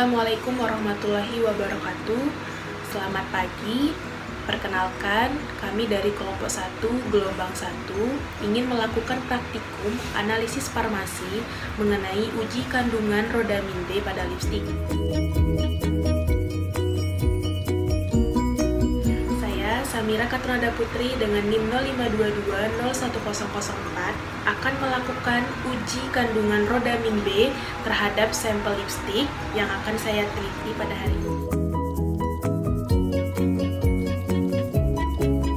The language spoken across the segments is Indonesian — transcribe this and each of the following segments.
Assalamualaikum warahmatullahi wabarakatuh. Selamat pagi. Perkenalkan, kami dari kelompok 1 gelombang 1 ingin melakukan praktikum analisis farmasi mengenai uji kandungan rodamin B pada lipstik. Saya Samira Katrada Putri dengan NIM 05220104 akan melakukan uji kandungan rodamin B terhadap sampel lipstik yang akan saya teliti pada hari ini.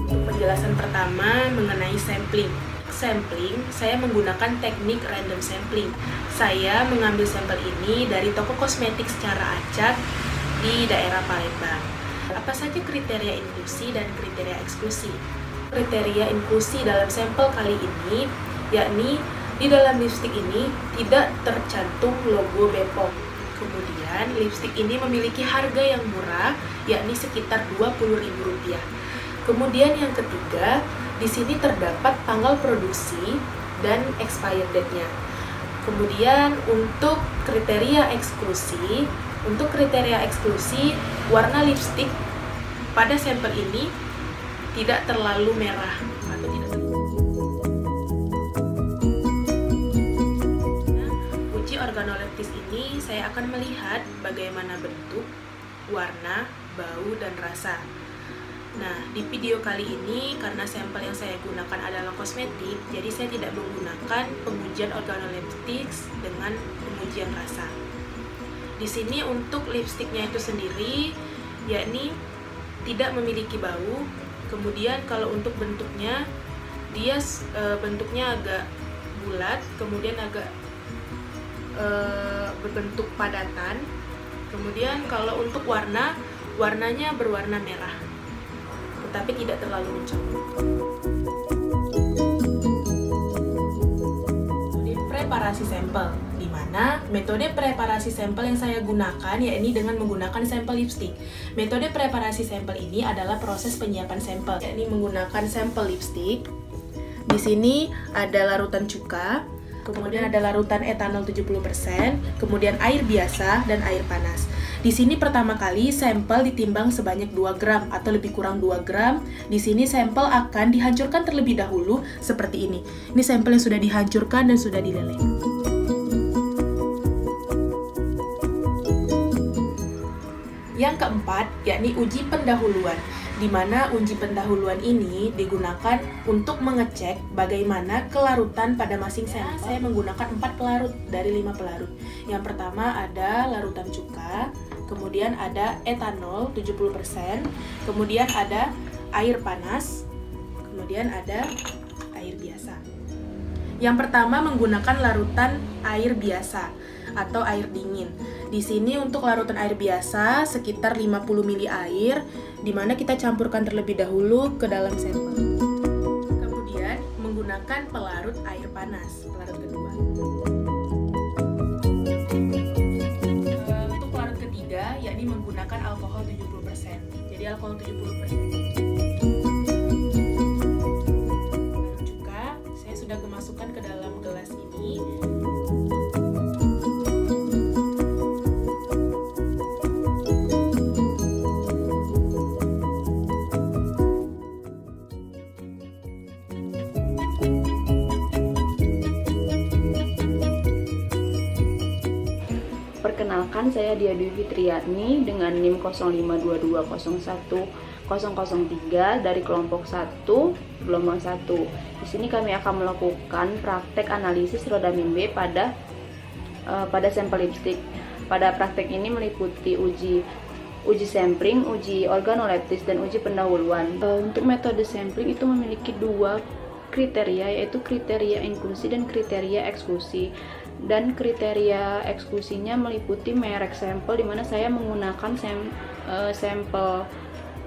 Untuk penjelasan pertama mengenai sampling. Sampling, saya menggunakan teknik random sampling. Saya mengambil sampel ini dari toko kosmetik secara acak di daerah Palembang. Apa saja kriteria inklusi dan kriteria eksklusi? Kriteria inklusi dalam sampel kali ini yakni di dalam lipstik ini tidak tercantum logo Bepom. Kemudian lipstik ini memiliki harga yang murah, yakni sekitar Rp20.000. Kemudian yang ketiga, di sini terdapat tanggal produksi dan expired date-nya. Kemudian untuk kriteria eksklusi, warna lipstik pada sampel ini tidak terlalu merah atau tidak terlalu. Organoleptis ini saya akan melihat bagaimana bentuk, warna, bau, dan rasa. Nah, di video kali ini karena sampel yang saya gunakan adalah kosmetik, jadi saya tidak menggunakan pengujian organoleptis dengan pengujian rasa. Di sini untuk lipstiknya itu sendiri, yakni tidak memiliki bau. Kemudian kalau untuk bentuknya, dia bentuknya agak bulat, kemudian agak berbentuk padatan. Kemudian kalau untuk warnanya berwarna merah, tetapi tidak terlalu mencolok. Metode preparasi sampel, di mana metode preparasi sampel yang saya gunakan yakni dengan menggunakan sampel lipstik. Metode preparasi sampel ini adalah proses penyiapan sampel, yakni menggunakan sampel lipstik. Di sini ada larutan cuka, kemudian ada larutan etanol 70%, kemudian air biasa dan air panas. Di sini pertama kali sampel ditimbang sebanyak 2 gram atau lebih kurang 2 gram. Di sini sampel akan dihancurkan terlebih dahulu seperti ini. Ini sampel yang sudah dihancurkan dan sudah dileleh. Yang keempat, yakni uji pendahuluan, di mana uji pendahuluan ini digunakan untuk mengecek bagaimana kelarutan pada masing sampel. Saya menggunakan 4 pelarut dari 5 pelarut. Yang pertama ada larutan cuka, kemudian ada etanol 70%, kemudian ada air panas, kemudian ada air biasa. Yang pertama menggunakan larutan air biasa atau air dingin. Di sini untuk larutan air biasa sekitar 50 ml air, di mana kita campurkan terlebih dahulu ke dalam sampel. Kemudian menggunakan pelarut air panas, pelarut kedua. Untuk pelarut ketiga, yakni menggunakan alkohol 70%. Jadi alkohol 70%. Cuka, saya sudah memasukkan ke dalam gelas ini. Perkenalkan, saya Dia Dwi Fitriani dengan NIM 0522010003 dari kelompok 1 gelombang 1. Di sini kami akan melakukan praktek analisis rodamin B pada sampel lipstik. Pada praktek ini meliputi uji sampling, uji organoleptis, dan uji pendahuluan. Untuk metode sampling itu memiliki 2 kriteria, yaitu kriteria inklusi dan kriteria eksklusi. Dan kriteria eksklusinya meliputi merek sampel, di mana saya menggunakan sampel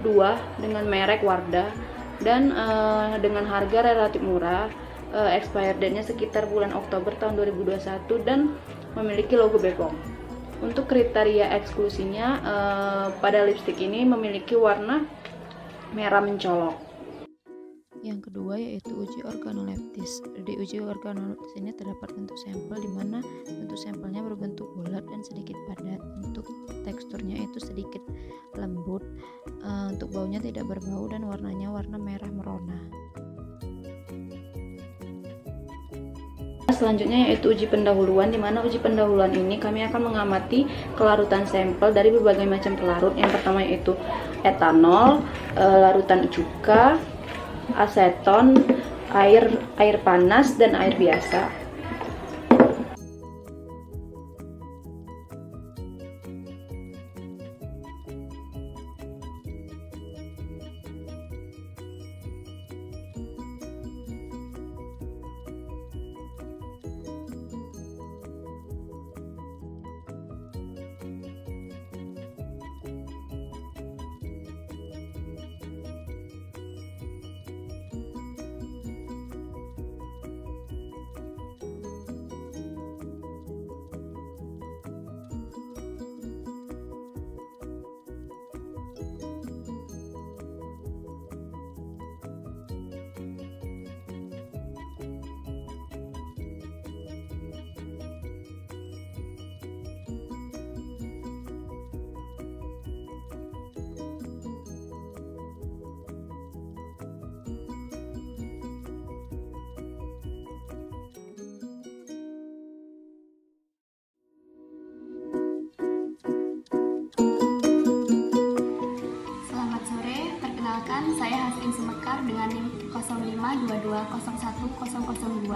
2 dengan merek Wardah dan dengan harga relatif murah. Expired date-nya sekitar bulan Oktober tahun 2021 dan memiliki logo Bepom. Untuk kriteria eksklusinya, pada lipstik ini memiliki warna merah mencolok. Yang kedua yaitu uji organoleptis. Di uji organoleptis ini terdapat bentuk sampel di mana bentuk sampelnya berbentuk bulat dan sedikit padat. Untuk teksturnya itu sedikit lembut, untuk baunya tidak berbau dan warnanya warna merah merona. Selanjutnya yaitu uji pendahuluan, di mana uji pendahuluan ini kami akan mengamati kelarutan sampel dari berbagai macam pelarut. Yang pertama yaitu etanol, larutan cuka, aseton, air panas, dan air biasa. Saya Hasrin Sumekar dengan NIM 0522010002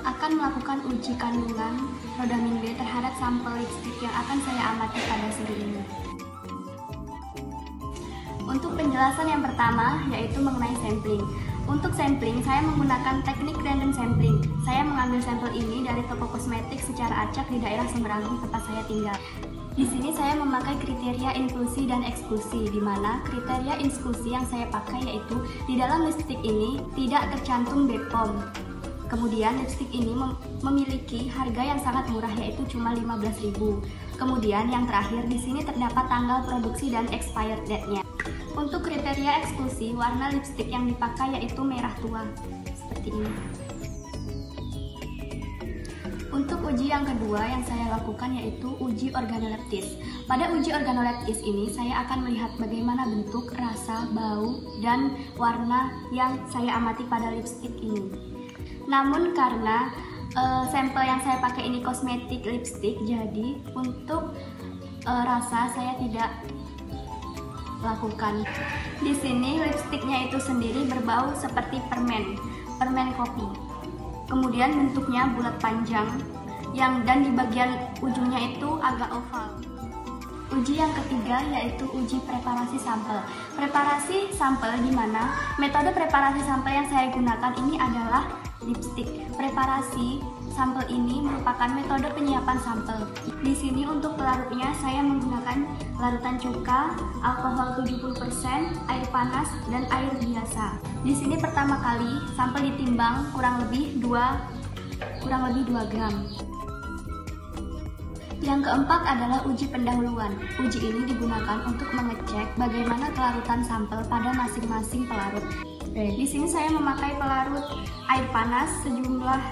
akan melakukan uji kandungan rodamin B terhadap sampel lipstik yang akan saya amati pada seri ini. Untuk penjelasan yang pertama yaitu mengenai sampling. Untuk sampling, saya menggunakan teknik random sampling. Saya mengambil sampel ini dari toko kosmetik secara acak di daerah Semarang tempat saya tinggal. Di sini saya memakai kriteria inklusi dan eksklusi, di mana kriteria inklusi yang saya pakai yaitu di dalam lipstik ini tidak tercantum BPOM. Kemudian lipstik ini memiliki harga yang sangat murah yaitu cuma 15.000. Kemudian yang terakhir di sini terdapat tanggal produksi dan expired date-nya. Untuk kriteria eksklusi, warna lipstik yang dipakai yaitu merah tua seperti ini. Untuk uji yang kedua yang saya lakukan yaitu uji organoleptis. Pada uji organoleptis ini saya akan melihat bagaimana bentuk, rasa, bau, dan warna yang saya amati pada lipstik ini. Namun karena sampel yang saya pakai ini kosmetik lipstik, jadi untuk rasa saya tidak lakukan. Di sini lipstiknya itu sendiri berbau seperti permen kopi. Kemudian bentuknya bulat panjang dan di bagian ujungnya itu agak oval. Uji yang ketiga yaitu uji preparasi sampel. Preparasi sampel di mana metode preparasi sampel yang saya gunakan ini adalah lipstik. Preparasi sampel ini merupakan metode penyiapan sampel. Di sini untuk pelarutnya saya menggunakan larutan cuka, alkohol 70%, air panas, dan air biasa. Di sini pertama kali sampel ditimbang kurang lebih 2 gram. Yang keempat adalah uji pendahuluan. Uji ini digunakan untuk mengecek bagaimana kelarutan sampel pada masing-masing pelarut. Di sini saya memakai pelarut air panas sejumlah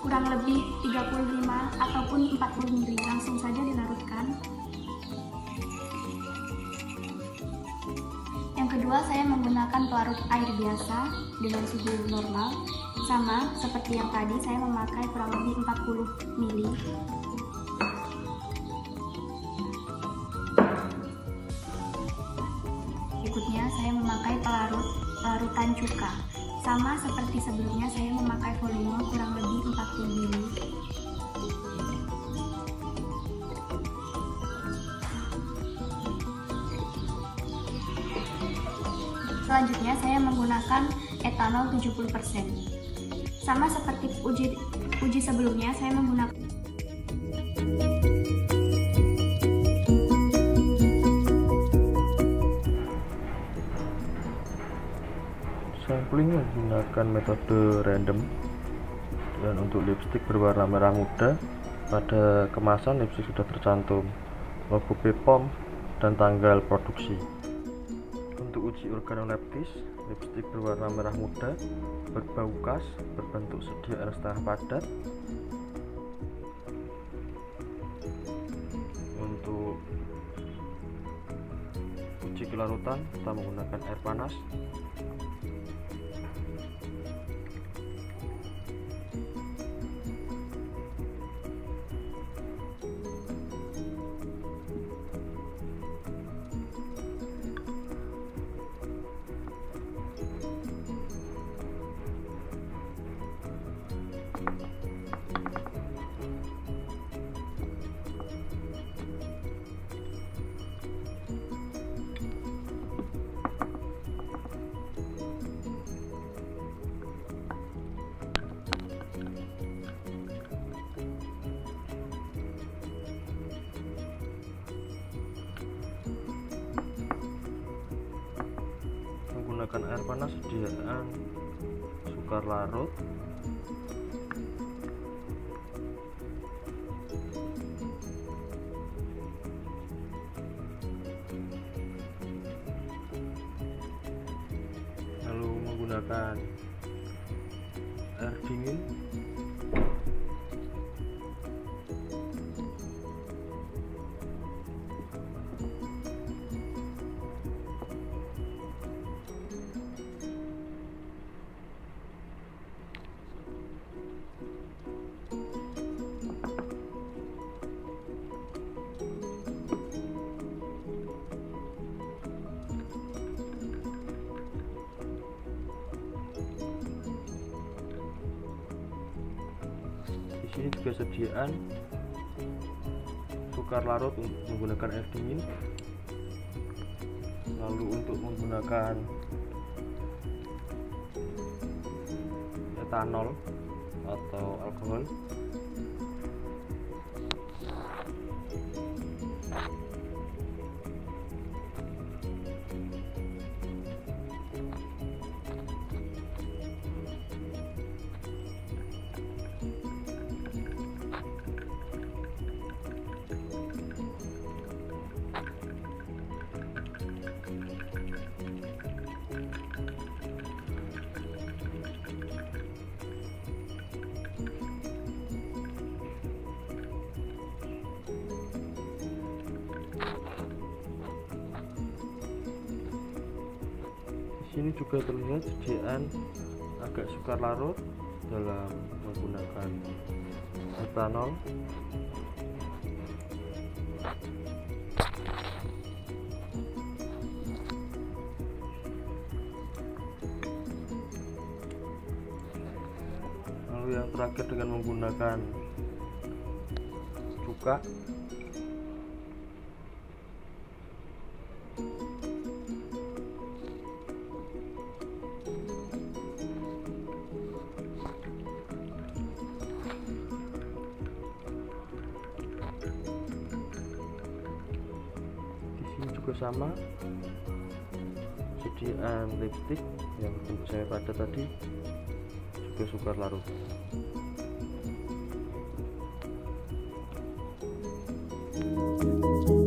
kurang lebih 35 ataupun 40 ml. Langsung saja dilarutkan. Yang kedua, saya menggunakan pelarut air biasa dengan suhu normal. Sama seperti yang tadi, saya memakai kurang lebih 40 ml. Berikutnya, saya memakai larutan cuka. Sama seperti sebelumnya, saya memakai volume kurang lebih 40 ml. Selanjutnya, saya menggunakan etanol 70%. Sama seperti uji sebelumnya, saya menggunakan sampling menggunakan metode random, dan untuk lipstik berwarna merah muda, pada kemasan lipstik sudah tercantum logo BPOM dan tanggal produksi. Untuk uji organoleptis, lipstik berwarna merah muda, berbau khas, berbentuk sediaan setengah padat. Untuk uji kelarutan kita menggunakan air panas. Menggunakan air panas sediaan sukar larut. Lalu menggunakan air dingin. Di sini juga sediaan sukar larut menggunakan air dingin. Lalu untuk menggunakan etanol atau alkohol, sini juga terlihat sediaan agak sukar larut dalam menggunakan etanol. Lalu yang terakhir dengan menggunakan cuka. Juga sama, sediaan lipstik yang bentuk semi padat tadi juga sukar larut. Thank you.